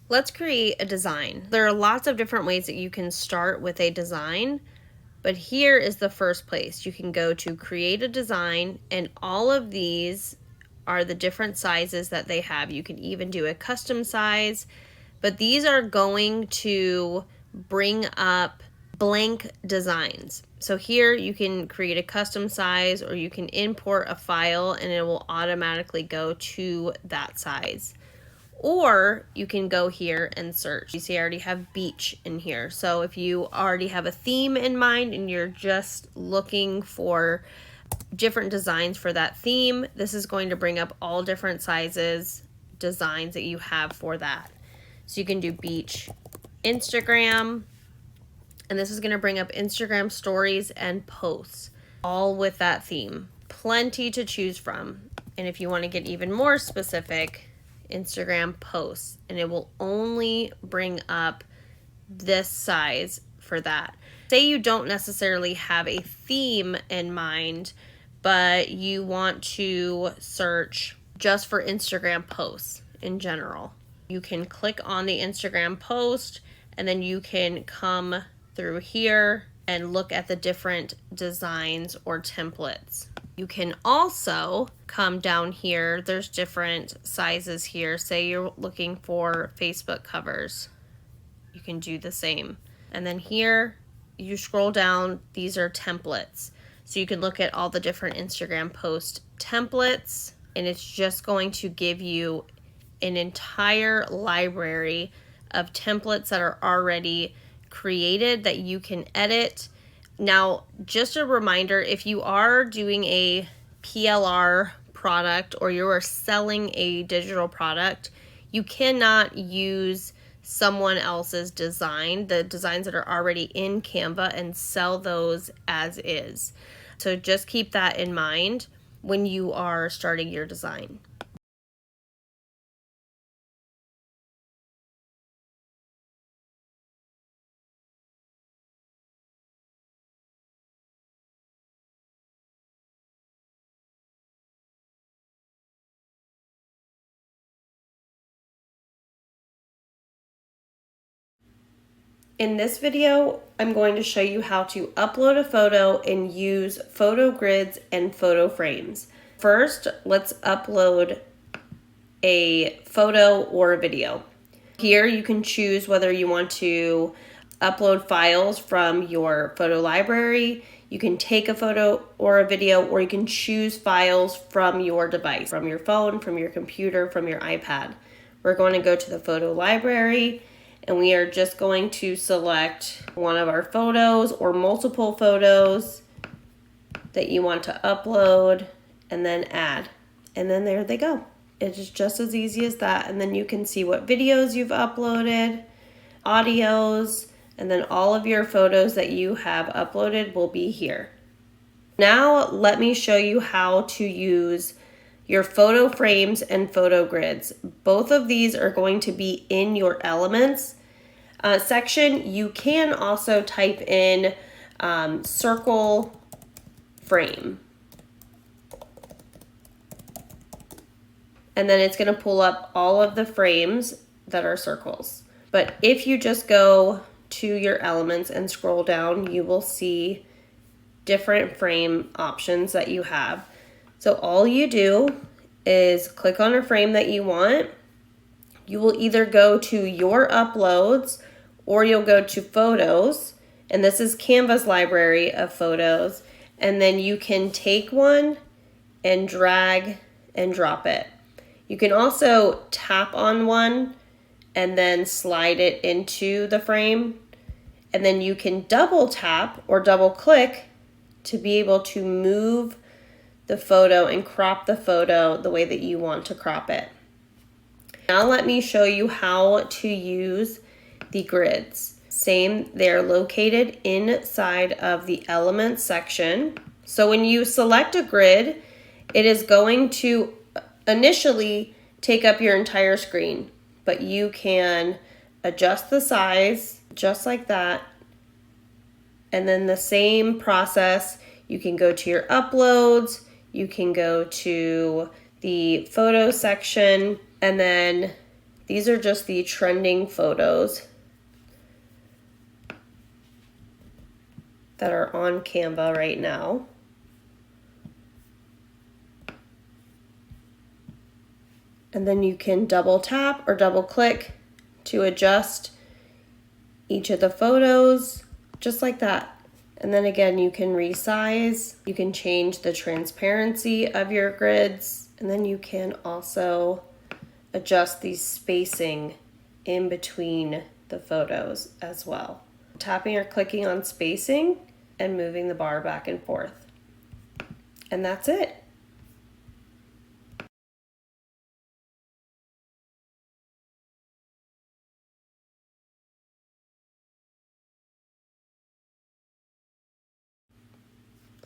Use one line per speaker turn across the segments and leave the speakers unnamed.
Let's create a design. There are lots of different ways that you can start with a design, but here is the first place. You can go to create a design, and all of these are the different sizes that they have. You can even do a custom size, but these are going to bring up blank designs. So here you can create a custom size, or you can import a file and it will automatically go to that size. Or you can go here and search. You see I already have beach in here. So if you already have a theme in mind and you're just looking for different designs for that theme, this is going to bring up all different sizes, designs that you have for that. So you can do beach Instagram, and this is going to bring up Instagram stories and posts, all with that theme. Plenty to choose from. And if you want to get even more specific, Instagram posts, and it will only bring up this size for that. Say you don't necessarily have a theme in mind, but you want to search just for Instagram posts in general. You can click on the Instagram post, and then you can come through here and look at the different designs or templates. You can also come down here. There's different sizes here. Say you're looking for Facebook covers. You can do the same. And then here, you scroll down, these are templates. So you can look at all the different Instagram post templates, and it's just going to give you an entire library of templates that are already created that you can edit. Now, just a reminder, if you are doing a PLR product or you are selling a digital product, you cannot use someone else's design, the designs that are already in Canva, and sell those as is. So just keep that in mind when you are starting your design. In this video, I'm going to show you how to upload a photo and use photo grids and photo frames. First, let's upload a photo or a video. Here you can choose whether you want to upload files from your photo library, you can take a photo or a video, or you can choose files from your device, from your phone, from your computer, from your iPad. We're going to go to the photo library, and we are just going to select one of our photos or multiple photos that you want to upload, and then add. And then there they go. It's just as easy as that. And then you can see what videos you've uploaded, audios, and then all of your photos that you have uploaded will be here. Now let me show you how to use your photo frames and photo grids. Both of these are going to be in your elements section. You can also type in circle frame. And then it's going to pull up all of the frames that are circles. But if you just go to your elements and scroll down, you will see different frame options that you have. So all you do is click on a frame that you want. You will either go to your uploads or you'll go to photos. And this is Canva's library of photos. And then you can take one and drag and drop it. You can also tap on one and then slide it into the frame. And then you can double tap or double click to be able to move the photo and crop the photo the way that you want to crop it. Now let me show you how to use the grids. Same, they're located inside of the elements section. So when you select a grid, it is going to initially take up your entire screen, but you can adjust the size just like that. And then the same process, you can go to your uploads, you can go to the photo section, and then These are just the trending photos that are on Canva right now. And then you can double tap or double click to adjust each of the photos, just like that. And then again, you can resize, you can change the transparency of your grids, and then you can also adjust the spacing in between the photos as well. Tapping or clicking on spacing and moving the bar back and forth. And that's it.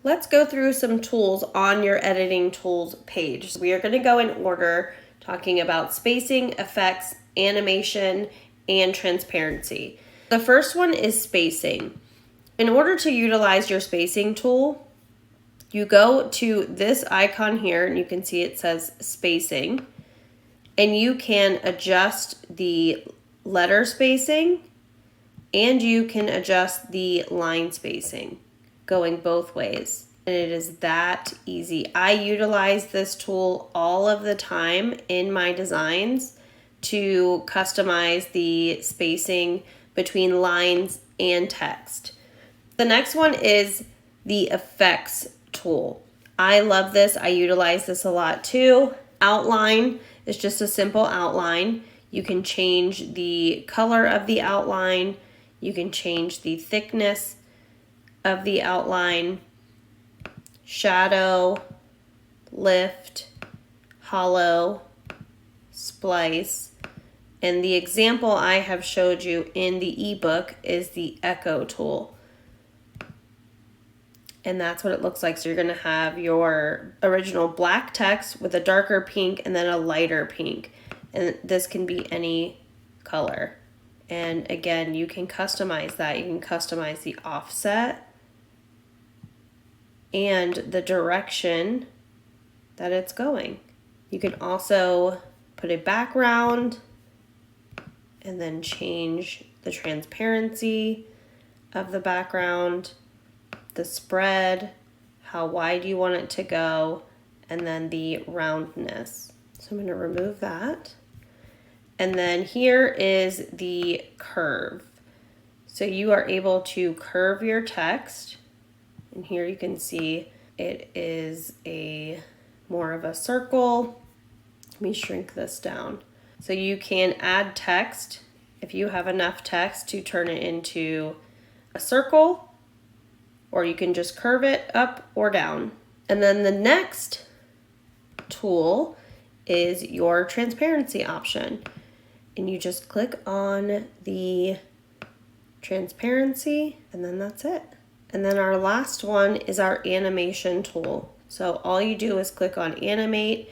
Let's go through some tools on your editing tools page. We are going to go in order, talking about spacing, effects, animation, and transparency. The first one is spacing. In order to utilize your spacing tool, you go to this icon here and you can see it says spacing, and you can adjust the letter spacing and you can adjust the line spacing, going both ways. And it is that easy. I utilize this tool all of the time in my designs to customize the spacing between lines and text. The next one is the effects tool. I love this. I utilize this a lot too. Outline is just a simple outline. You can change the color of the outline. You can change the thickness of the outline, shadow, lift, hollow, splice. And the example I have showed you in the ebook is the echo tool. And that's what it looks like. So you're gonna have your original black text with a darker pink and then a lighter pink. And this can be any color. And again, you can customize that. You can customize the offset and the direction that it's going. You can also put a background and then change the transparency of the background, the spread, how wide you want it to go, and then the roundness. So I'm going to remove that. And then here is the curve. So you are able to curve your text. And here you can see it is more of a circle. Let me shrink this down. So you can add text if you have enough text to turn it into a circle, or you can just curve it up or down. And then the next tool is your transparency option. And you just click on the transparency and then that's it. And then our last one is our animation tool. So all you do is click on animate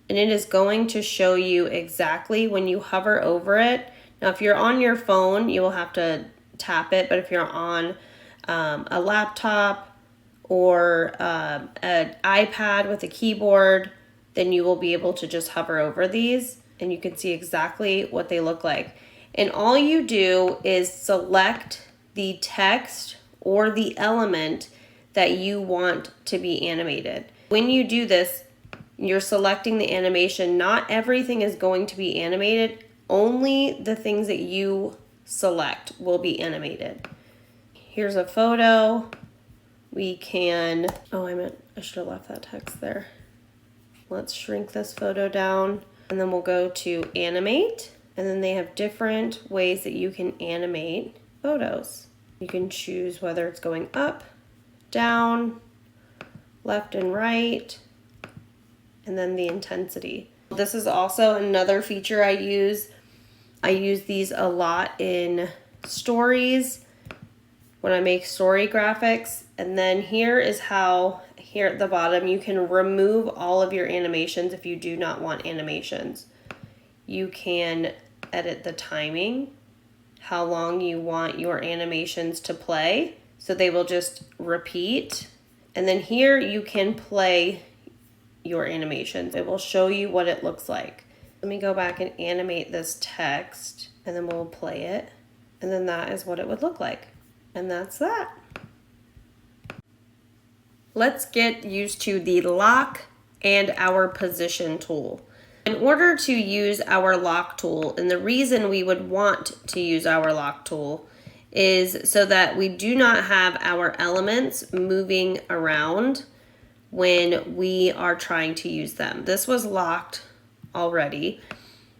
and it is going to show you exactly when you hover over it. Now, if you're on your phone, you will have to tap it, but if you're on a laptop or an iPad with a keyboard, then you will be able to just hover over these and you can see exactly what they look like. And all you do is select the text or the element that you want to be animated. When you do this, you're selecting the animation. Not everything is going to be animated. Only the things that you select will be animated. Here's a photo. We can, I should have left that text there. Let's shrink this photo down and then we'll go to animate. And then they have different ways that you can animate photos. You can choose whether it's going up, down, left and right, and then the intensity. This is also another feature I use. I use these a lot in stories when I make story graphics. And then here is how, here at the bottom, you can remove all of your animations if you do not want animations. You can edit the timing, how long you want your animations to play, so they will just repeat. And then here you can play your animations. It will show you what it looks like. Let me go back and animate this text, and then we'll play it. And then that is what it would look like. And that's that. Let's get used to the lock and our position tool. In order to use our lock tool, and the reason we would want to use our lock tool is so that we do not have our elements moving around when we are trying to use them. This was locked already.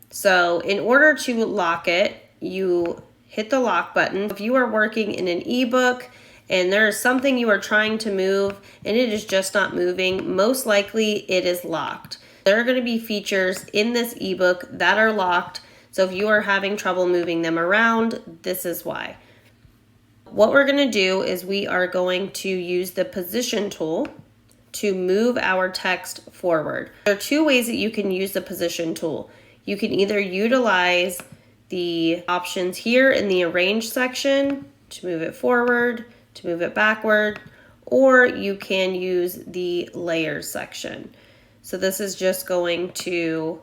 So in order to lock it, you hit the lock button. If you are working in an ebook and there is something you are trying to move and it is just not moving, most likely it is locked. There are going to be features in this ebook that are locked. So if you are having trouble moving them around, this is why. What we're going to do is we are going to use the position tool to move our text forward. There are two ways that you can use the position tool. You can either utilize the options here in the arrange section to move it forward, to move it backward, or you can use the layers section. So this is just going to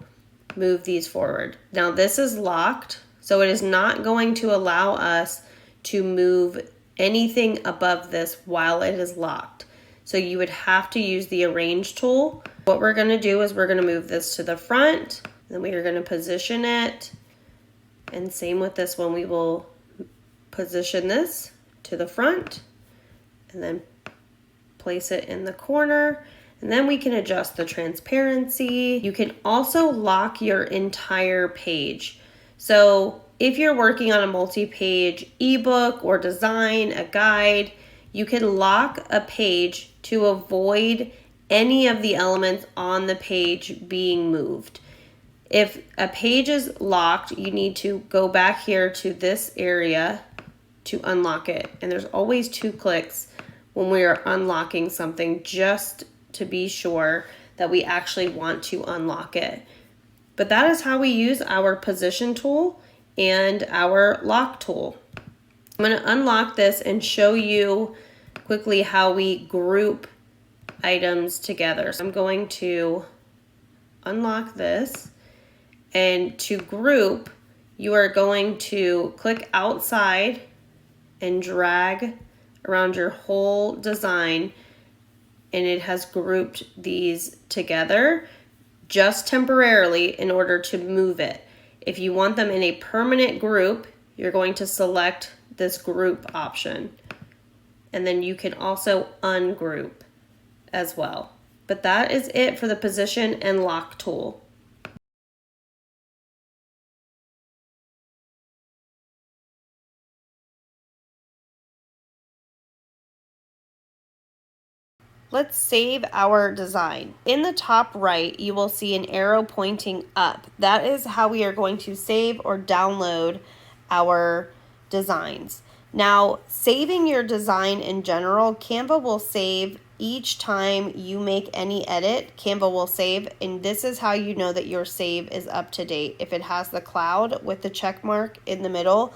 move these forward. Now this is locked, so it is not going to allow us to move anything above this while it is locked. So you would have to use the arrange tool. What we're going to do is we're going to move this to the front, then we are going to position it. And same with this one, we will position this to the front and then place it in the corner. And then we can adjust the transparency. You can also lock your entire page. So if you're working on a multi-page ebook or design, a guide, you can lock a page to avoid any of the elements on the page being moved. If a page is locked, you need to go back here to this area to unlock it. And there's always 2 clicks when we are unlocking something, just to be sure that we actually want to unlock it. But that is how we use our position tool and our lock tool. I'm going to unlock this and show you quickly how we group items together. So I'm going to unlock this, and to group, you are going to click outside and drag around your whole design, and it has grouped these together just temporarily in order to move it. If you want them in a permanent group, you're going to select this group option. And then you can also ungroup as well. But that is it for the position and lock tool. Let's save our design. In the top right, you will see an arrow pointing up. That is how we are going to save or download our designs. Now, saving your design in general, Canva will save each time you make any edit. Canva will save, and this is how you know that your save is up to date. If it has the cloud with the check mark in the middle,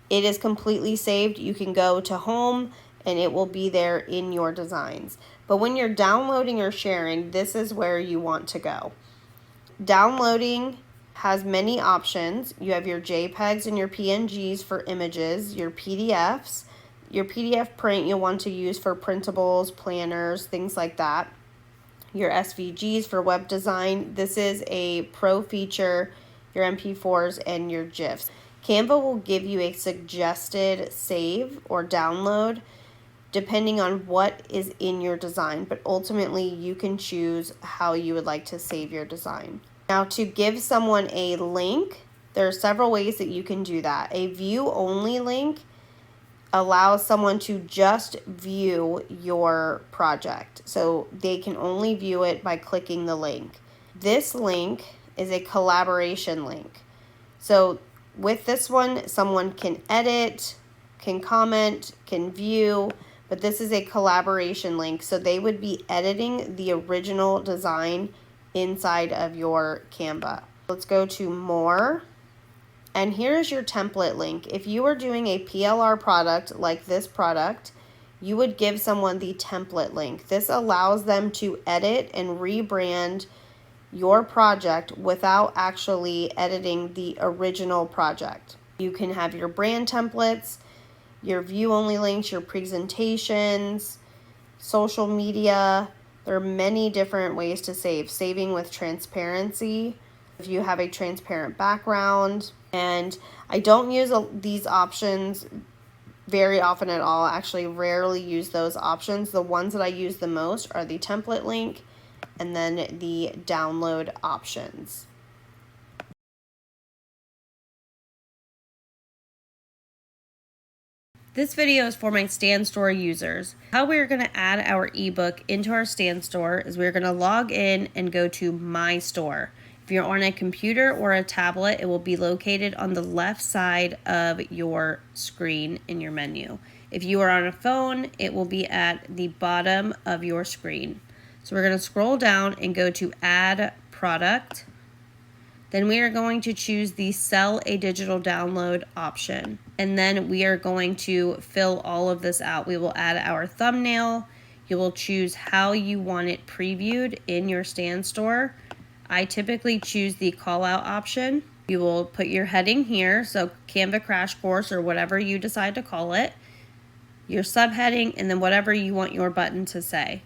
it is completely saved. You can go to home and it will be there in your designs. But when you're downloading or sharing, this is where you want to go. Downloading has many options. You have your JPEGs and your PNGs for images, your PDFs. Your PDF print you'll want to use for printables, planners, things like that. Your SVGs for web design. This is a pro feature, your MP4s and your GIFs. Canva will give you a suggested save or download depending on what is in your design, but ultimately you can choose how you would like to save your design. Now, to give someone a link, there are several ways that you can do that. A view-only link allows someone to just view your project, so they can only view it by clicking the link. This link is a collaboration link. So with this one, someone can edit, can comment, can view, but this is a collaboration link, so they would be editing the original design inside of your Canva. Let's go to more, and here's your template link. If you are doing a PLR product like this product, you would give someone the template link. This allows them to edit and rebrand your project without actually editing the original project. You can have your brand templates, your view-only links, your presentations, social media. There are many different ways to save. Saving with transparency, if you have a transparent background. And I don't use these options very often at all. I actually rarely use those options. The ones that I use the most are the template link and then the download options. This video is for my Stan Store users. How we're going to add our ebook into our Stan Store is we're going to log in and go to My Store. If you're on a computer or a tablet, it will be located on the left side of your screen in your menu. If you are on a phone, it will be at the bottom of your screen. So we're going to scroll down and go to Add Product. Then we are going to choose the Sell a Digital Download option. And then we are going to fill all of this out. We will add our thumbnail. You will choose how you want it previewed in your Stan Store. I typically choose the call out option. You will put your heading here, so Canva Crash Course or whatever you decide to call it, your subheading, and then whatever you want your button to say.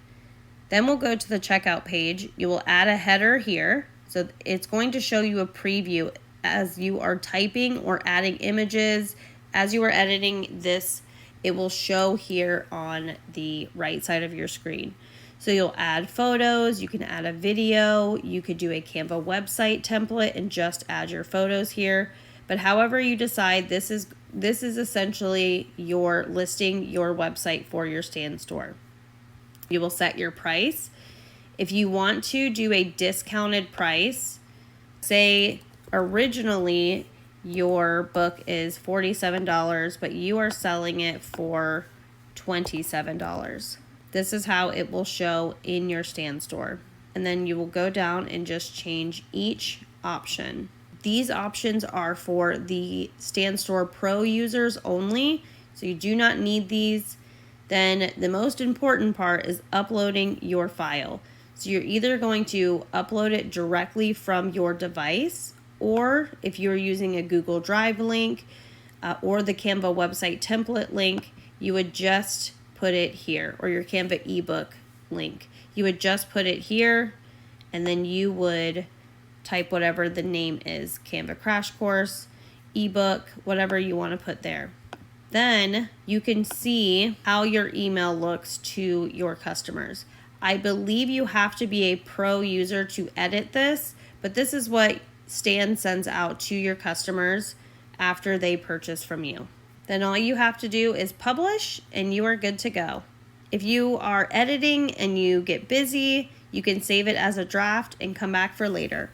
Then we'll go to the checkout page. You will add a header here. So it's going to show you a preview as you are typing or adding images. As you are editing this, it will show here on the right side of your screen. So you'll add photos, you can add a video, you could do a Canva website template and just add your photos here. But however you decide, this is essentially your listing your website for your Stan Store. You will set your price. If you want to do a discounted price, say originally your book is $47, but you are selling it for $27. This is how it will show in your Stan Store. And then you will go down and just change each option. These options are for the Stan Store Pro users only, so you do not need these. Then the most important part is uploading your file. So you're either going to upload it directly from your device, or if you're using a Google Drive link or the Canva website template link, you would just put it here, or your Canva ebook link. You would just put it here, and then you would type whatever the name is, Canva Crash Course, ebook, whatever you want to put there. Then you can see how your email looks to your customers. I believe you have to be a pro user to edit this, but this is what Stan sends out to your customers after they purchase from you. Then all you have to do is publish and you are good to go. If you are editing and you get busy, you can save it as a draft and come back for later.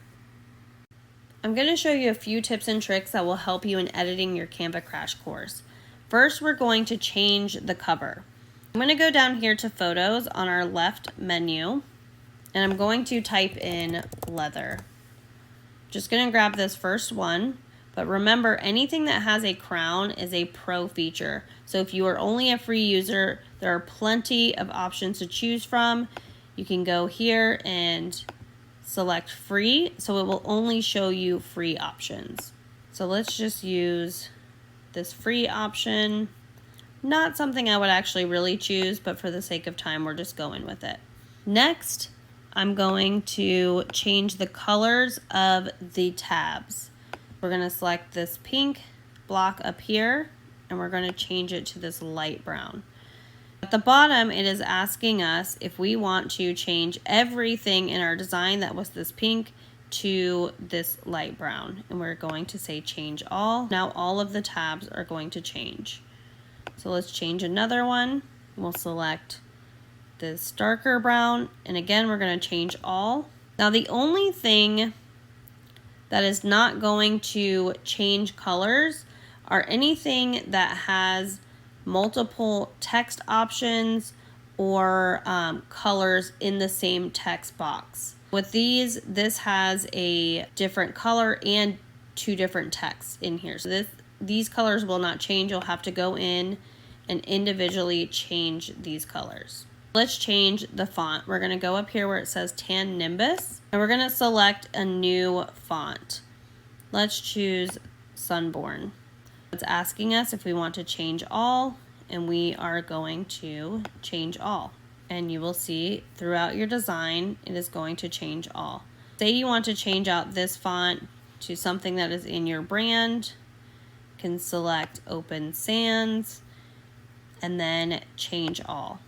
I'm going to show you a few tips and tricks that will help you in editing your Canva Crash Course. First, we're going to change the cover. I'm going to go down here to photos on our left menu, and I'm going to type in leather. Just going to grab this first one, but remember, anything that has a crown is a pro feature. So if you are only a free user, there are plenty of options to choose from. You can go here and select free, so it will only show you free options. So let's just use this free option. Not something I would actually really choose, but for the sake of time, we're just going with it. Next, I'm going to change the colors of the tabs. We're going to select this pink block up here, and we're going to change it to this light brown. At the bottom, it is asking us if we want to change everything in our design that was this pink to this light brown, and we're going to say change all. Now all of the tabs are going to change. So let's change another one. We'll select this darker brown, and again we're going to change all. Now the only thing that is not going to change colors are anything that has multiple text options or colors in the same text box. With these, this has a different color and two different texts in here. So these colors will not change. You'll have to go in and individually change these colors. Let's change the font. We're going to go up here where it says Tan Nimbus, and we're going to select a new font. Let's choose Sunborn. It's asking us if we want to change all, and we are going to change all. And you will see throughout your design, it is going to change all. Say you want to change out this font to something that is in your brand, you can select Open Sans, and then change all.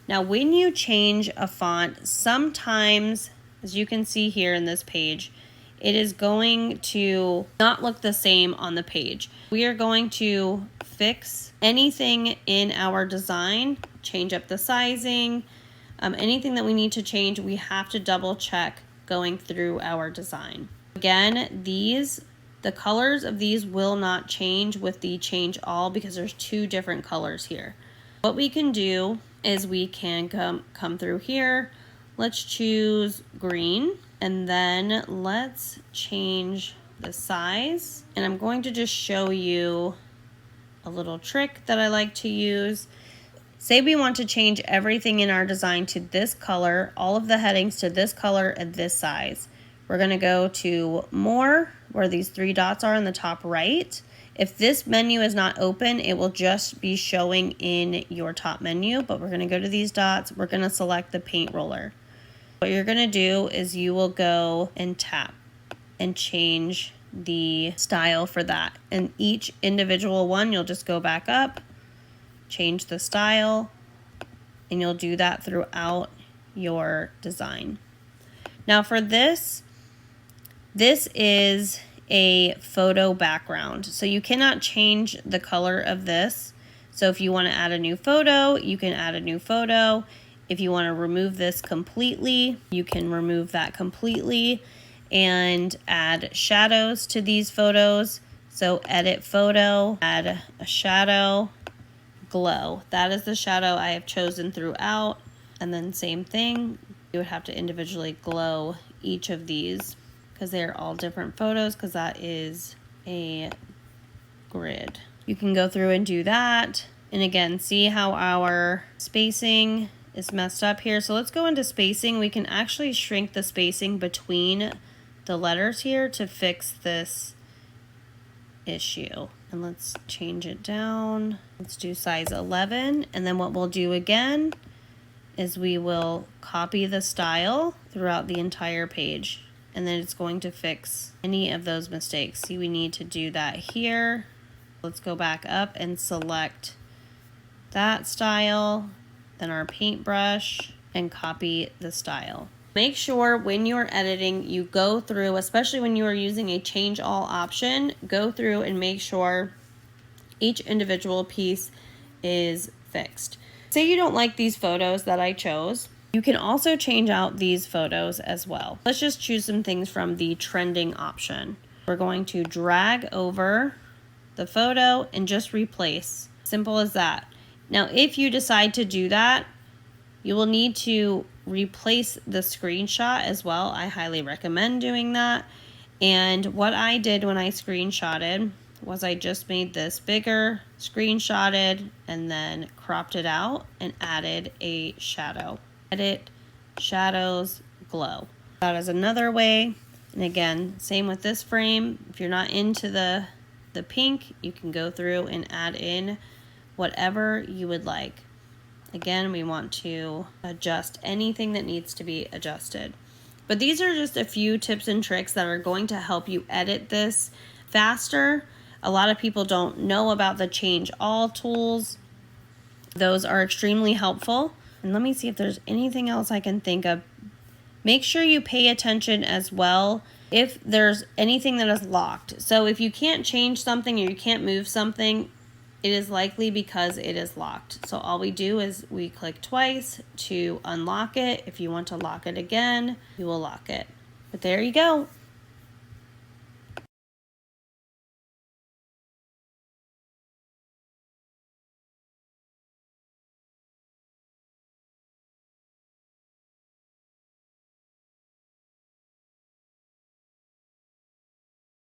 Now, when you change a font, sometimes, as you can see here in this page, it is going to not look the same on the page. We are going to fix anything in our design, change up the sizing, anything that we need to change, we have to double check going through our design. Again, the colors of these will not change with the change all because there's two different colors here. What we can do is we can come through here. Let's choose green, and then let's change the size. And I'm going to just show you a little trick that I like to use. Say we want to change everything in our design to this color, all of the headings to this color and this size. We're going to go to More, where these three dots are in the top right. If this menu is not open, it will just be showing in your top menu, but we're going to go to these dots. We're going to select the paint roller. What you're going to do is you will go and tap and change the style for that. And each individual one, you'll just go back up, change the style, and you'll do that throughout your design. Now for this is a photo background, so you cannot change the color of this. So if you want to add a new photo, you can add a new photo. If you want to remove this completely, you can remove that completely and add shadows to these photos. So edit photo, add a shadow, glow. That is the shadow I have chosen throughout. And then same thing, you would have to individually glow each of these because they're all different photos, because that is a grid. You can go through and do that. And again, see how our spacing is messed up here. So let's go into spacing. We can actually shrink the spacing between the letters here to fix this issue. And let's change it down. Let's do size 11. And then what we'll do again is we will copy the style throughout the entire page. And then it's going to fix any of those mistakes. See, we need to do that here. Let's go back up and select that style, then our paintbrush, and copy the style. Make sure when you're editing, you go through, especially when you are using a change all option, go through and make sure each individual piece is fixed. Say you don't like these photos that I chose, you can also change out these photos as well. Let's just choose some things from the trending option. We're going to drag over the photo and just replace. Simple as that. Now, if you decide to do that, you will need to replace the screenshot as well. I highly recommend doing that. And what I did when I screenshotted was I just made this bigger, screenshotted, and then cropped it out and added a shadow. Edit, shadows, glow. That is another way. And again, same with this frame. If you're not into the pink, you can go through and add in whatever you would like. Again, we want to adjust anything that needs to be adjusted. But these are just a few tips and tricks that are going to help you edit this faster. A lot of people don't know about the change all tools. Those are extremely helpful. And let me see if there's anything else I can think of. Make sure you pay attention as well if there's anything that is locked. So if you can't change something or you can't move something, it is likely because it is locked. So all we do is we click twice to unlock it. If you want to lock it again, you will lock it. But there you go.